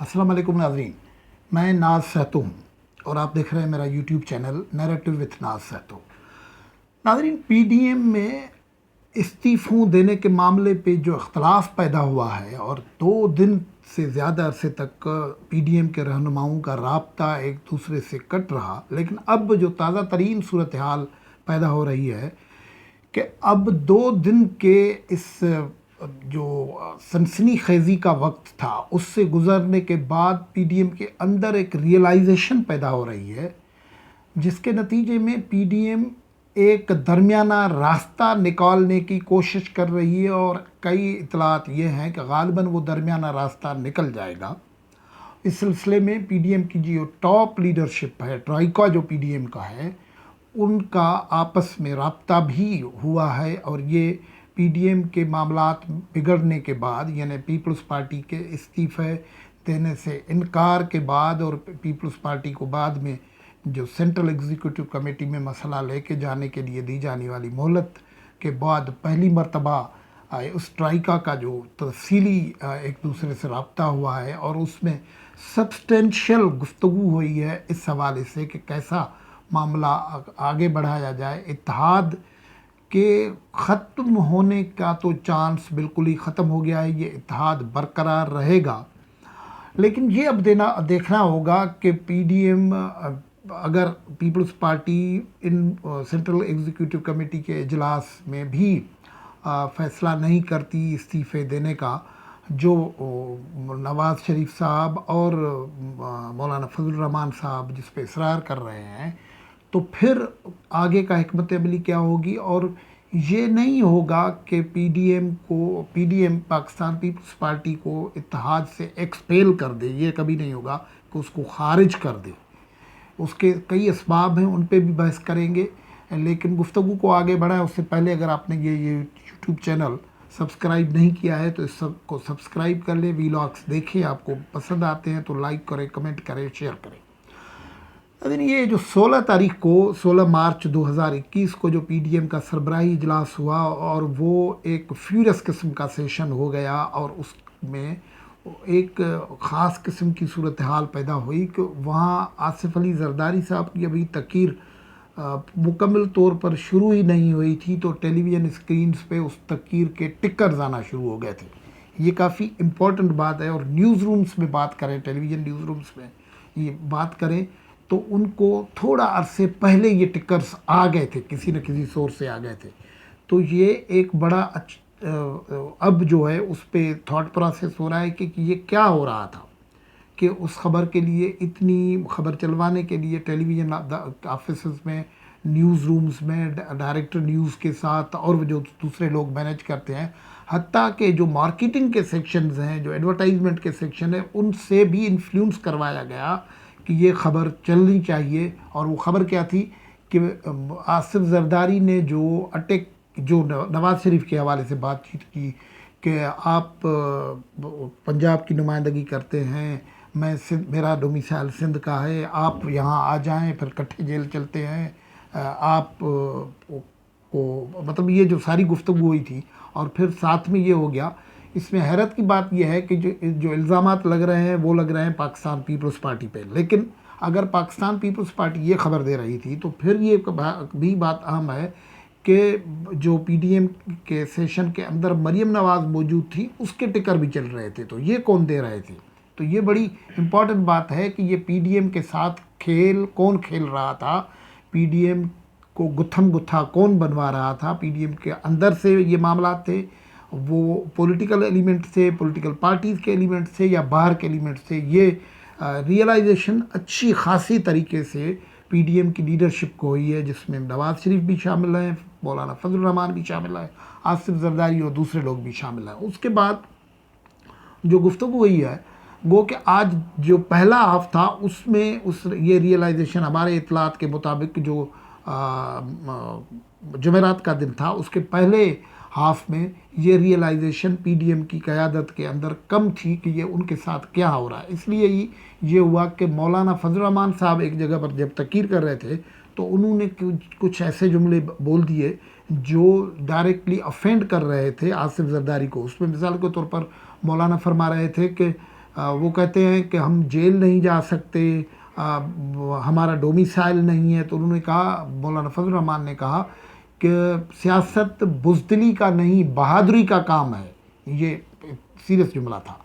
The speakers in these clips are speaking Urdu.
السلام علیکم ناظرین، میں ناز سہتو ہوں اور آپ دیکھ رہے ہیں میرا یوٹیوب چینل نیریٹو وتھ ناز سہتو۔ ناظرین، پی ڈی ایم میں استعفوں دینے کے معاملے پہ جو اختلاف پیدا ہوا ہے اور 2 دن سے زیادہ عرصے تک پی ڈی ایم کے رہنماؤں کا رابطہ ایک دوسرے سے کٹ رہا، لیکن اب جو تازہ ترین صورتحال پیدا ہو رہی ہے کہ اب 2 دن کے اس جو سنسنی خیزی کا وقت تھا اس سے گزرنے کے بعد پی ڈی ایم کے اندر ایک ریئلائزیشن پیدا ہو رہی ہے، جس کے نتیجے میں پی ڈی ایم ایک درمیانہ راستہ نکالنے کی کوشش کر رہی ہے، اور کئی اطلاعات یہ ہیں کہ غالباً وہ درمیانہ راستہ نکل جائے گا۔ اس سلسلے میں پی ڈی ایم کی جو ٹاپ لیڈرشپ ہے، ٹرائیکا جو پی ڈی ایم کا ہے، ان کا آپس میں رابطہ بھی ہوا ہے، اور یہ پی ڈی ایم کے معاملات بگڑنے کے بعد، یعنی پیپلز پارٹی کے استعفے دینے سے انکار کے بعد اور پیپلز پارٹی کو بعد میں جو سینٹرل ایگزیکٹو کمیٹی میں مسئلہ لے کے جانے کے لیے دی جانے والی مہلت کے بعد پہلی مرتبہ اس ٹرائیکا کا جو تفصیلی ایک دوسرے سے رابطہ ہوا ہے، اور اس میں سبسٹینشیل گفتگو ہوئی ہے اس حوالے سے کہ کیسا معاملہ آگے بڑھایا جائے۔ اتحاد کے ختم ہونے کا تو چانس بالکل ہی ختم ہو گیا ہے، یہ اتحاد برقرار رہے گا، لیکن یہ اب دیکھنا ہوگا کہ پی ڈی ایم اگر پیپلز پارٹی ان سینٹرل ایگزیکٹو کمیٹی کے اجلاس میں بھی فیصلہ نہیں کرتی استعفے دینے کا، جو نواز شریف صاحب اور مولانا فضل الرحمان صاحب جس پہ اصرار کر رہے ہیں، تو پھر آگے کا حکمت عملی کیا ہوگی۔ اور یہ نہیں ہوگا کہ P D M Pakistan Peoples Party کو اتحاد سے ایکسپیل کر دے، یہ کبھی نہیں ہوگا کہ اس کو خارج کر دے۔ اس کے کئی اسباب ہیں، ان پہ بھی بحث کریں گے، لیکن گفتگو کو آگے بڑھائیں اس سے پہلے اگر آپ نے یہ یوٹیوب چینل سبسکرائب نہیں کیا ہے تو اس سب کو سبسکرائب کر لیں، ویلاگس دیکھیں، آپ کو پسند آتے ہیں تو لائک کریں، کمنٹ کریں، شیئر کریں۔ لیکن یہ جو 16 مارچ 2021 کو جو پی ڈی ایم کا سربراہی اجلاس ہوا، اور وہ ایک فیورس قسم کا سیشن ہو گیا، اور اس میں ایک خاص قسم کی صورتحال پیدا ہوئی کہ وہاں آصف علی زرداری صاحب کی ابھی تقریر مکمل طور پر شروع ہی نہیں ہوئی تھی تو ٹیلی ویژن اسکرینز پہ اس تقریر کے ٹکرز آنا شروع ہو گئے تھے۔ یہ کافی امپورٹنٹ بات ہے، اور نیوز رومز میں بات کریں، ٹیلی ویژن نیوز رومز میں یہ بات کریں تو ان کو تھوڑا عرصے پہلے یہ ٹکرز آ گئے تھے، کسی نہ کسی سورس سے آ گئے تھے، تو یہ ایک بڑا اب جو ہے اس پہ تھاٹ پروسیس ہو رہا ہے کہ یہ کیا ہو رہا تھا کہ اس خبر کے لیے اتنی خبر چلوانے کے لیے ٹیلی ویژن آفیسز میں، نیوز رومز میں ڈائریکٹر نیوز کے ساتھ اور جو دوسرے لوگ مینیج کرتے ہیں، حتیٰ کہ جو مارکیٹنگ کے سیکشنز ہیں، جو ایڈورٹائزمنٹ کے سیکشن ہیں، ان سے بھی انفلوئنس کروایا گیا کہ یہ خبر چلنی چاہیے۔ اور وہ خبر کیا تھی کہ آصف زرداری نے جو نواز شریف کے حوالے سے بات چیت کی کہ آپ پنجاب کی نمائندگی کرتے ہیں، میرا ڈومیسائل سندھ کا ہے، آپ یہاں آ جائیں، پھر کٹھے جیل چلتے ہیں، آپ کو مطلب یہ جو ساری گفتگو ہوئی تھی، اور پھر ساتھ میں یہ ہو گیا۔ اس میں حیرت کی بات یہ ہے کہ جو الزامات لگ رہے ہیں وہ لگ رہے ہیں پاکستان پیپلز پارٹی پہ، لیکن اگر پاکستان پیپلز پارٹی یہ خبر دے رہی تھی تو پھر یہ بھی بات اہم ہے کہ جو پی ڈی ایم کے سیشن کے اندر مریم نواز موجود تھی، اس کے ٹکر بھی چل رہے تھے، تو یہ کون دے رہے تھے؟ تو یہ بڑی امپورٹنٹ بات ہے کہ یہ پی ڈی ایم کے ساتھ کھیل کون کھیل رہا تھا، پی ڈی ایم کو گتھم گتھا کون بنوا رہا تھا، پی ڈی ایم کے اندر سے یہ معاملات تھے، وہ پولیٹیکل ایلیمنٹ سے، پولیٹیکل پارٹیز کے ایلیمنٹ سے، یا باہر کے ایلیمنٹ سے۔ یہ ریئلائزیشن اچھی خاصی طریقے سے پی ڈی ایم کی لیڈرشپ کو ہوئی ہے، جس میں نواز شریف بھی شامل ہیں، مولانا فضل الرحمان بھی شامل ہیں، آصف زرداری اور دوسرے لوگ بھی شامل ہیں۔ اس کے بعد جو گفتگو ہوئی ہے، گو کہ آج جو پہلا ہاف تھا اس میں یہ ریئلائزیشن ہمارے اطلاعات کے مطابق جو جمعرات کا دن تھا، اس کے پہلے ہاف میں یہ ریئلائزیشن پی ڈی ایم کی قیادت کے اندر کم تھی کہ یہ ان کے ساتھ کیا ہو رہا ہے۔ اس لیے یہ ہوا کہ مولانا فضل الرحمان صاحب ایک جگہ پر جب تقریر کر رہے تھے تو انہوں نے کچھ ایسے جملے بول دیے جو ڈائریکٹلی افینڈ کر رہے تھے آصف زرداری کو۔ اس میں مثال کے طور پر مولانا فرما رہے تھے کہ وہ کہتے ہیں کہ ہم جیل نہیں جا سکتے، ہمارا ڈومیسائل نہیں ہے. تو انہوں نے کہا، مولانا فضل الرحمان نے کہا کہ سیاست بزدلی کا نہیں بہادری کا کام ہے. یہ سیریس جملہ تھا.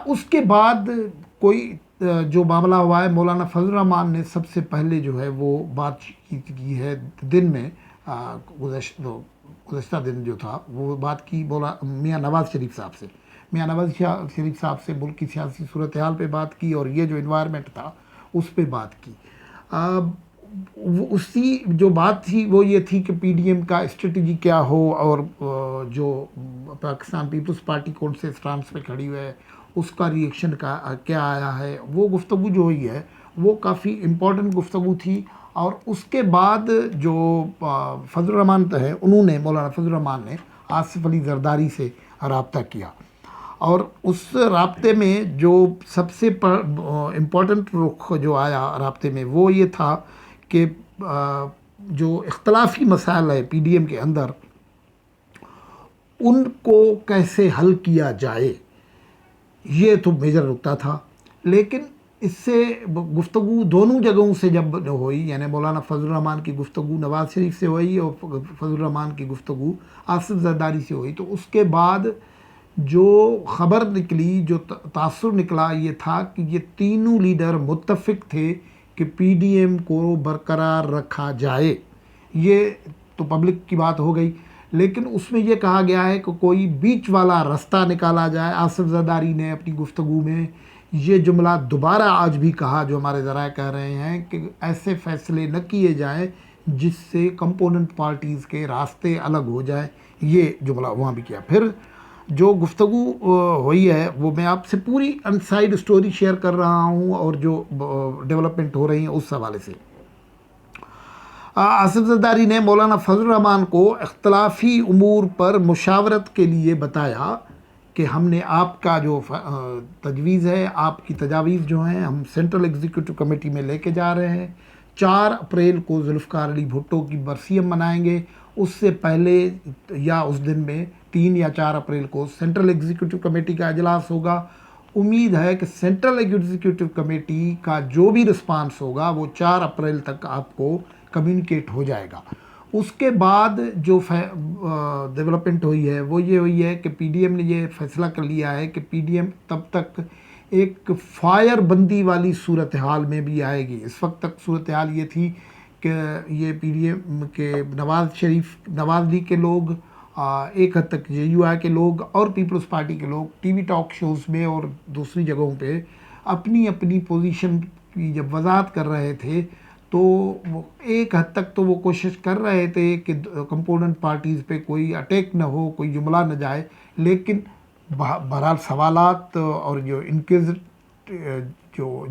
اس کے بعد کوئی جو معاملہ ہوا ہے، مولانا فضل الرحمان نے سب سے پہلے جو ہے وہ بات کی ہے دن میں، گزشتہ دن جو تھا وہ بات کی میاں نواز شریف صاحب سے. میاں نواز شریف صاحب سے ملک کی سیاسی صورتحال پہ بات کی اور یہ جو انوائرمنٹ تھا اس پہ بات کی. اسی جو بات تھی وہ یہ تھی کہ پی ڈی ایم کا اسٹریٹجی کیا ہو، اور جو پاکستان پیپلز پارٹی کون سے اسٹانس پہ کھڑی ہوئی ہے اس کا ریئیکشن کیا آیا ہے. وہ گفتگو جو ہوئی ہے وہ کافی امپورٹنٹ گفتگو تھی. اور اس کے بعد جو فضل الرحمان ہے، انہوں نے مولانا فضل الرحمان نے آصف علی زرداری سے رابطہ کیا، اور اس رابطے میں جو سب سے امپورٹنٹ رخ جو آیا رابطے میں وہ یہ تھا کہ جو اختلافی مسائل ہے پی ڈی ایم کے اندر ان کو کیسے حل کیا جائے، یہ تو میجر نکتہ تھا. لیکن اس سے گفتگو دونوں جگہوں سے جب ہوئی، یعنی مولانا فضل الرحمان کی گفتگو نواز شریف سے ہوئی اور فضل الرحمان کی گفتگو آصف زرداری سے ہوئی، تو اس کے بعد جو خبر نکلی، جو تاثر نکلا، یہ تھا کہ یہ تینوں لیڈر متفق تھے کہ پی ڈی ایم کو برقرار رکھا جائے. یہ تو پبلک کی بات ہو گئی، لیکن اس میں یہ کہا گیا ہے کہ کوئی بیچ والا رستہ نکالا جائے. آصف زرداری نے اپنی گفتگو میں یہ جملہ دوبارہ آج بھی کہا، جو ہمارے ذرائع کہہ رہے ہیں کہ ایسے فیصلے نہ کیے جائیں جس سے کمپوننٹ پارٹیز کے راستے الگ ہو جائیں. یہ جملہ وہاں بھی کیا. پھر جو گفتگو ہوئی ہے وہ میں آپ سے پوری انسائیڈ سٹوری شیئر کر رہا ہوں، اور جو ڈیولپمنٹ ہو رہی ہیں اس حوالے سے. آصف زرداری نے مولانا فضل الرحمان کو اختلافی امور پر مشاورت کے لیے بتایا کہ ہم نے آپ کا جو تجویز ہے، آپ کی تجاویز جو ہیں، ہم سینٹرل ایگزیکٹو کمیٹی میں لے کے جا رہے ہیں. 4 اپریل کو ذوالفقار علی بھٹو کی برسی ہم منائیں گے. اس سے پہلے یا اس دن میں 3 یا 4 اپریل کو سینٹرل ایگزیکٹو کمیٹی کا اجلاس ہوگا. امید ہے کہ سینٹرل ایگزیکٹو کمیٹی کا جو بھی رسپانس ہوگا وہ 4 اپریل تک آپ کو کمیونیکیٹ ہو جائے گا. اس کے بعد جو ڈیولپمنٹ ہوئی ہے وہ یہ ہوئی ہے کہ پی ڈی ایم نے یہ فیصلہ کر لیا ہے کہ پی ڈی ایم تب تک ایک فائر بندی والی صورتحال میں بھی آئے گی. اس وقت تک صورتحال یہ تھی کہ یہ پی ڈی ایم کے نواز لیگ کے لوگ، ایک حد تک جے یو آئی کے لوگ اور پیپلز پارٹی کے لوگ ٹی وی ٹاک شوز میں اور دوسری جگہوں پہ اپنی اپنی پوزیشن کی جب وضاحت کر رہے تھے تو ایک حد تک تو وہ کوشش کر رہے تھے کہ کمپوننٹ پارٹیز پہ کوئی اٹیک نہ ہو، کوئی جملہ نہ جائے. لیکن بہرحال سوالات اور جو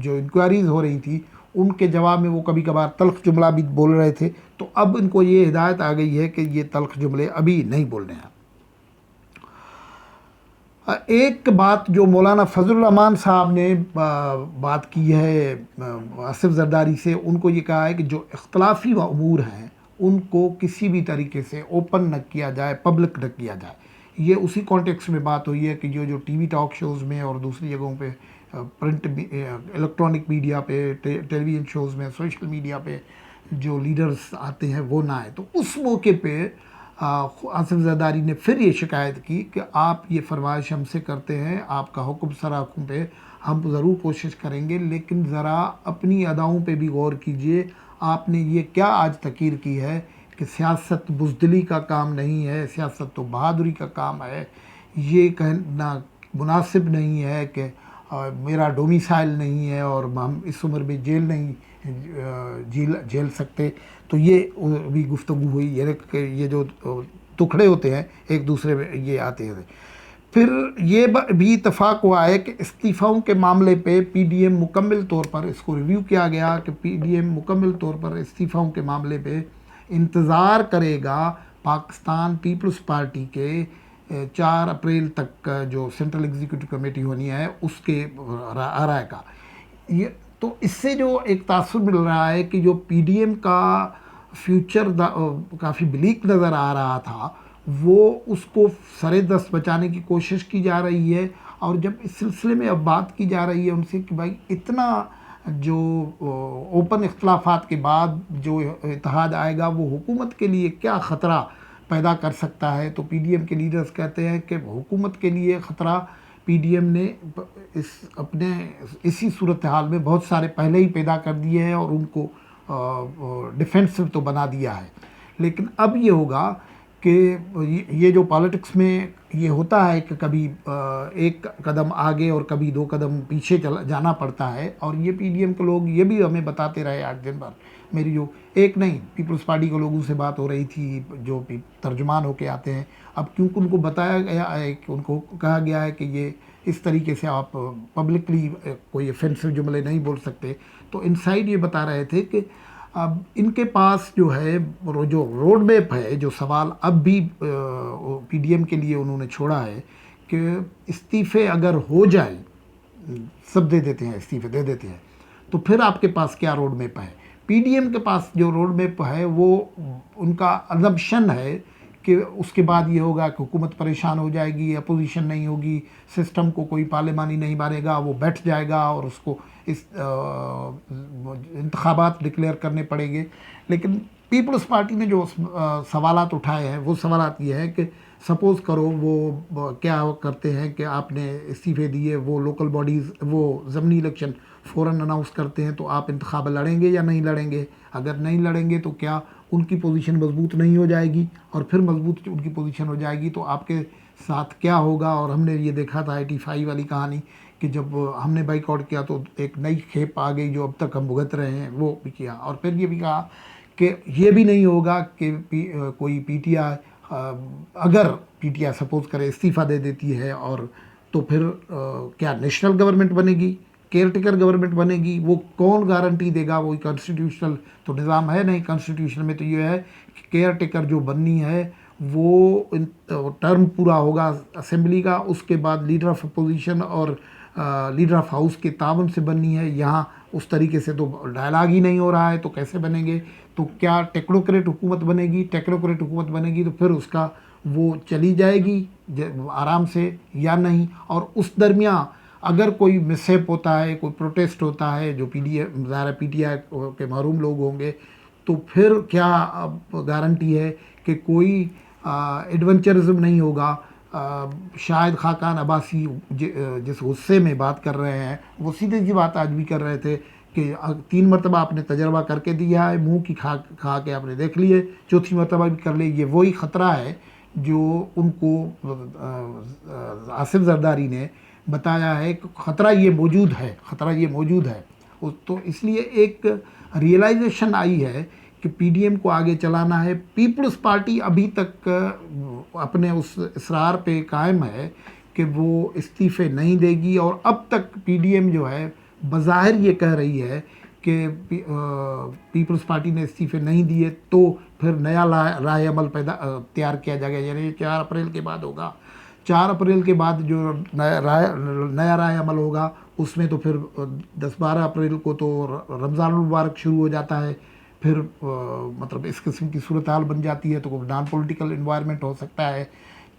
انکوائریز ہو رہی تھی ان کے جواب میں وہ کبھی کبھار تلخ جملہ بھی بول رہے تھے. تو اب ان کو یہ ہدایت آ گئی ہے کہ یہ تلخ جملے ابھی نہیں بولنے ہیں. ایک بات جو مولانا فضل الرحمان صاحب نے بات کی ہے آصف زرداری سے، ان کو یہ کہا ہے کہ جو اختلافی امور ہیں ان کو کسی بھی طریقے سے اوپن نہ کیا جائے، پبلک نہ کیا جائے. یہ اسی کانٹیکس میں بات ہوئی ہے کہ جو ٹی وی ٹاک شوز میں اور دوسری جگہوں پہ، پرنٹ الیکٹرانک میڈیا پہ، ٹیلی ویژن شوز میں، سوشل میڈیا پہ جو لیڈرز آتے ہیں وہ نہ آئے. تو اس موقع پہ آصف زرداری نے پھر یہ شکایت کی کہ آپ یہ فرمائش ہم سے کرتے ہیں، آپ کا حکم سراخوں پہ ہم ضرور کوشش کریں گے، لیکن ذرا اپنی اداؤں پہ بھی غور کیجئے. آپ نے یہ کیا آج تقریر کی ہے کہ سیاست بزدلی کا کام نہیں ہے، سیاست تو بہادری کا کام ہے. یہ کہنا مناسب نہیں ہے کہ میرا ڈومیسائل نہیں ہے اور ہم اس عمر میں جیل نہیں جیل سکتے. تو یہ بھی گفتگو ہوئی، یعنی کہ یہ جو ٹکڑے ہوتے ہیں ایک دوسرے میں یہ آتے ہیں. پھر یہ بھی اتفاق ہوا ہے کہ استعفاؤں کے معاملے پہ پی ڈی ایم مکمل طور پر اس کو ریویو کیا گیا کہ پی ڈی ایم مکمل طور پر استعفاؤں کے معاملے پہ انتظار کرے گا پاکستان پیپلز پارٹی کے 4 اپریل تک جو سینٹرل ایگزیکٹو کمیٹی ہونی ہے اس کے رائے کا. یہ تو اس سے جو ایک تاثر مل رہا ہے کہ جو پی ڈی ایم کا فیوچر کافی بلیک نظر آ رہا تھا، وہ اس کو سرے دست بچانے کی کوشش کی جا رہی ہے. اور جب اس سلسلے میں اب بات کی جا رہی ہے ان سے کہ بھائی اتنا جو اوپن اختلافات کے بعد جو اتحاد آئے گا وہ حکومت کے لیے کیا خطرہ پیدا کر سکتا ہے، تو پی ڈی ایم کے لیڈرز کہتے ہیں کہ حکومت کے لیے خطرہ پی ڈی ایم نے اسی صورتحال میں بہت سارے پہلے ہی پیدا کر دیے ہیں اور ان کو ڈیفینسو تو بنا دیا ہے. لیکن اب یہ ہوگا کہ یہ جو پالیٹکس میں یہ ہوتا ہے کہ کبھی ایک قدم آگے اور کبھی 2 قدم پیچھے جانا پڑتا ہے، اور یہ پی ڈی ایم کے لوگ یہ بھی ہمیں بتاتے رہے 8 دن بعد. میری جو ایک نہیں پیپلز پارٹی کے لوگوں سے بات ہو رہی تھی جو ترجمان ہو کے آتے ہیں، اب کیونکہ ان کو بتایا گیا ہے کہ ان کو کہا گیا ہے کہ یہ اس طریقے سے آپ پبلکلی کوئی افینسو جملے نہیں بول سکتے، تو انسائڈ یہ بتا رہے تھے کہ اب ان کے پاس جو ہے جو روڈ میپ ہے، جو سوال اب بھی پی ڈی ایم کے لیے انہوں نے چھوڑا ہے کہ استعفے اگر ہو جائے، سب دے دیتے ہیں استعفے دے دیتے ہیں، تو پھر آپ کے پاس کیا روڈ میپ ہے. پی ڈی ایم کے پاس جو روڈ میپ ہے وہ ان کا ازمپشن ہے کہ اس کے بعد یہ ہوگا کہ حکومت پریشان ہو جائے گی، اپوزیشن نہیں ہوگی، سسٹم کو کوئی پارلیمانی نہیں مارے گا، وہ بیٹھ جائے گا اور اس کو انتخابات ڈکلیئر کرنے پڑیں گے. لیکن پیپلز پارٹی نے جو سوالات اٹھائے ہیں وہ سوالات یہ ہے کہ سپوز کرو وہ کیا کرتے ہیں کہ آپ نے استعفے دیے، وہ لوکل باڈیز وہ ضمنی الیکشن فوراً اناؤنس کرتے ہیں، تو آپ انتخاب لڑیں گے یا نہیں لڑیں گے؟ اگر نہیں لڑیں گے تو کیا ان کی پوزیشن مضبوط نہیں ہو جائے گی؟ اور پھر مضبوط ان کی پوزیشن ہو جائے گی تو آپ کے ساتھ کیا ہوگا؟ اور ہم نے یہ دیکھا تھا 85 والی کہانی کہ جب ہم نے بائیک آؤٹ کیا تو ایک نئی کھیپ آ گئی جو اب تک ہم بھگت رہے ہیں، وہ بھی کیا. اور پھر یہ بھی کہا کہ یہ بھی نہیں ہوگا کہ کوئی پی ٹی آئی اگر پی ٹی آئی سپوز کرے استعفیٰ دے دیتی ہے اور تو پھر کیا نیشنل گورنمنٹ بنے گی، کیئر ٹیکر گورنمنٹ بنے گی؟ وہ کون گارنٹی دے گا؟ وہی کانسٹیٹیوشنل تو نظام ہے نہیں. کانسٹیٹیوشن میں تو یہ ہے کہ کیئر ٹیکر جو بننی ہے وہ ٹرم پورا ہوگا اسمبلی کا، اس کے بعد لیڈر آف اپوزیشن اور لیڈر آف ہاؤس کے تعاون سے بننی ہے. یہاں اس طریقے سے تو ڈائلاگ ہی نہیں ہو رہا ہے، تو کیسے بنیں گے؟ تو کیا ٹیکنوکریٹ حکومت بنے گی؟ ٹیکنوکریٹ حکومت بنے گی تو پھر اس کا وہ چلی جائے گی آرام سے یا نہیں؟ اور اس درمیان اگر کوئی مسہیپ ہوتا ہے، کوئی پروٹیسٹ ہوتا ہے جو ظاہر پی ٹی آئی کے محروم لوگ ہوں گے، تو پھر کیا گارنٹی ہے کہ کوئی ایڈونچرزم نہیں ہوگا؟ شاہد خاقان عباسی جس غصے میں بات کر رہے ہیں وہ سیدھی سی بات آج بھی کر رہے تھے کہ 3 مرتبہ آپ نے تجربہ کر کے دیا ہے، منہ کی کھا کے آپ نے دیکھ لیے، 4تھی مرتبہ بھی کر لے. یہ وہی خطرہ ہے جو ان کو آصف زرداری نے بتایا ہے کہ خطرہ یہ موجود ہے، خطرہ یہ موجود ہے. تو اس لیے ایک ریئلائزیشن آئی ہے کہ پی ڈی ایم کو آگے چلانا ہے. پیپلز پارٹی ابھی تک اپنے اس اصرار پہ قائم ہے کہ وہ استعفے نہیں دے گی، اور اب تک پی ڈی ایم جو ہے بظاہر یہ کہہ رہی ہے کہ پیپلز پارٹی نے استعفے نہیں دیے تو پھر نیا رائے عمل تیار کیا جائے گا، یعنی 4 اپریل کے بعد ہوگا. 4 اپریل کے بعد جو نیا رائے عمل ہوگا اس میں تو پھر 10-12 اپریل کو تو رمضان المبارک شروع ہو جاتا ہے، پھر مطلب اس قسم کی صورتحال بن جاتی ہے، تو کوئی نان پولیٹیکل انوائرمنٹ ہو سکتا ہے.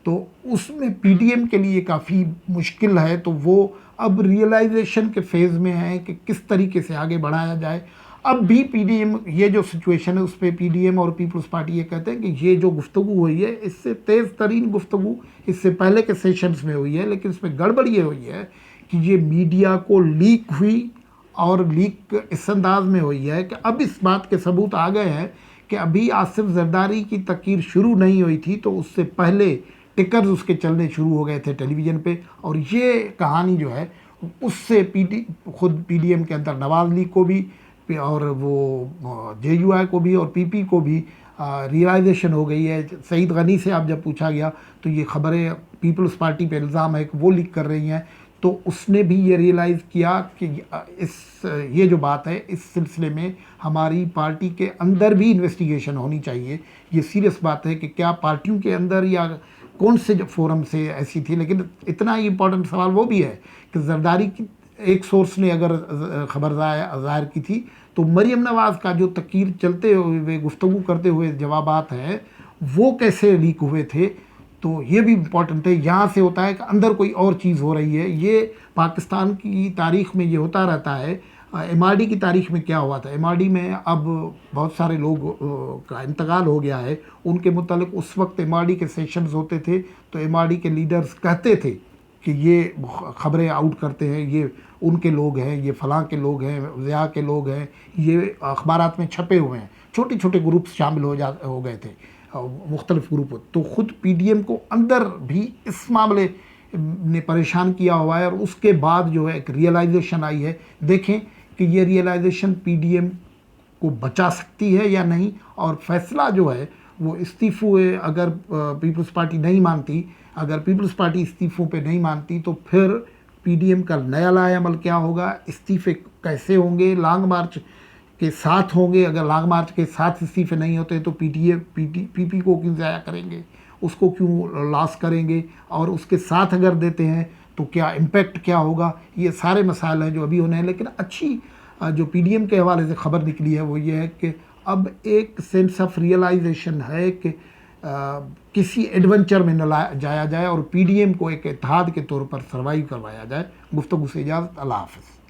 تو اس میں پی ڈی ایم کے لیے کافی مشکل ہے. تو وہ اب ریئلائزیشن کے فیز میں ہے کہ کس طریقے سے آگے بڑھایا جائے. اب بھی پی ڈی ایم یہ جو سچویشن ہے اس پہ پی ڈی ایم اور پیپلز پارٹی یہ کہتے ہیں کہ یہ جو گفتگو ہوئی ہے اس سے تیز ترین گفتگو اس سے پہلے کے سیشنز میں ہوئی ہے، لیکن اس میں گڑبڑ یہ ہوئی ہے کہ یہ میڈیا کو لیک ہوئی، اور لیک اس انداز میں ہوئی ہے کہ اب اس بات کے ثبوت آ گئے ہیں کہ ابھی آصف زرداری کی تقریر شروع نہیں ہوئی تھی تو اس سے پہلے ٹکرز اس کے چلنے شروع ہو گئے تھے ٹیلی ویژن پہ. اور یہ کہانی جو ہے اس سے خود پی ڈی ایم کے اندر نواز لیگ کو بھی اور وہ جے یو آئی کو بھی اور پی پی کو بھی ریئلائزیشن ہو گئی ہے. سعید غنی سے آپ جب پوچھا گیا تو یہ خبریں پیپلز پارٹی پہ الزام ہے کہ وہ لیک کر رہی ہیں، تو اس نے بھی یہ ریئلائز کیا کہ یہ جو بات ہے اس سلسلے میں ہماری پارٹی کے اندر بھی انویسٹیگیشن ہونی چاہیے. یہ سیریس بات ہے کہ کیا پارٹیوں کے اندر یا کون سے فورم سے ایسی تھی. لیکن اتنا ہی امپورٹنٹ سوال وہ بھی ہے کہ زرداری کی ایک سورس نے اگر خبر ظاہر کی تھی تو مریم نواز کا جو تقریر چلتے ہوئے گفتگو کرتے ہوئے جوابات ہیں وہ کیسے لیک ہوئے تھے. تو یہ بھی امپورٹنٹ ہے. یہاں سے ہوتا ہے کہ اندر کوئی اور چیز ہو رہی ہے. یہ پاکستان کی تاریخ میں یہ ہوتا رہتا ہے. ایم آر ڈی کی تاریخ میں کیا ہوا تھا؟ ایم آر ڈی میں اب بہت سارے لوگ کا انتقال ہو گیا ہے. ان کے متعلق اس وقت ایم آر ڈی کے سیشنز ہوتے تھے تو ایم آر ڈی کے لیڈرز کہتے تھے کہ یہ خبریں آؤٹ کرتے ہیں، یہ ان کے لوگ ہیں، یہ فلاں کے لوگ ہیں، ضیاء کے لوگ ہیں، یہ اخبارات میں چھپے ہوئے ہیں. چھوٹے چھوٹے گروپس شامل ہو گئے تھے، مختلف گروپ. تو خود پی ڈی ایم کو اندر بھی اس معاملے نے پریشان کیا ہوا ہے، اور اس کے بعد جو ہے ایک ریئلائزیشن آئی ہے. دیکھیں کہ یہ ریئلائزیشن پی ڈی ایم کو بچا سکتی ہے یا نہیں، اور فیصلہ جو ہے وہ استعفوں اگر پیپلز پارٹی نہیں مانتی، اگر پیپلز پارٹی استعفوں پہ نہیں مانتی تو پھر پی ڈی ایم کا نیا لائحہ عمل کیا ہوگا، استعفے کیسے ہوں گے، لانگ مارچ کے ساتھ ہوں گے. اگر لانگ مارچ کے ساتھ استعفے نہیں ہوتے تو پی پی کو کیوں ضائع کریں گے، اس کو کیوں لاس کریں گے، اور اس کے ساتھ اگر دیتے ہیں تو کیا امپیکٹ کیا ہوگا. یہ سارے مسائل ہیں جو ابھی ہونے ہیں. لیکن اچھی جو پی ڈی ایم کے حوالے سے خبر نکلی ہے وہ یہ ہے کہ اب ایک سینس آف ریئلائزیشن ہے کہ کسی ایڈونچر میں نہ جایا جائے اور پی ڈی ایم کو ایک اتحاد کے طور پر سروائیو کروایا جائے. گفتگو سے اجازت. اللہ حافظ.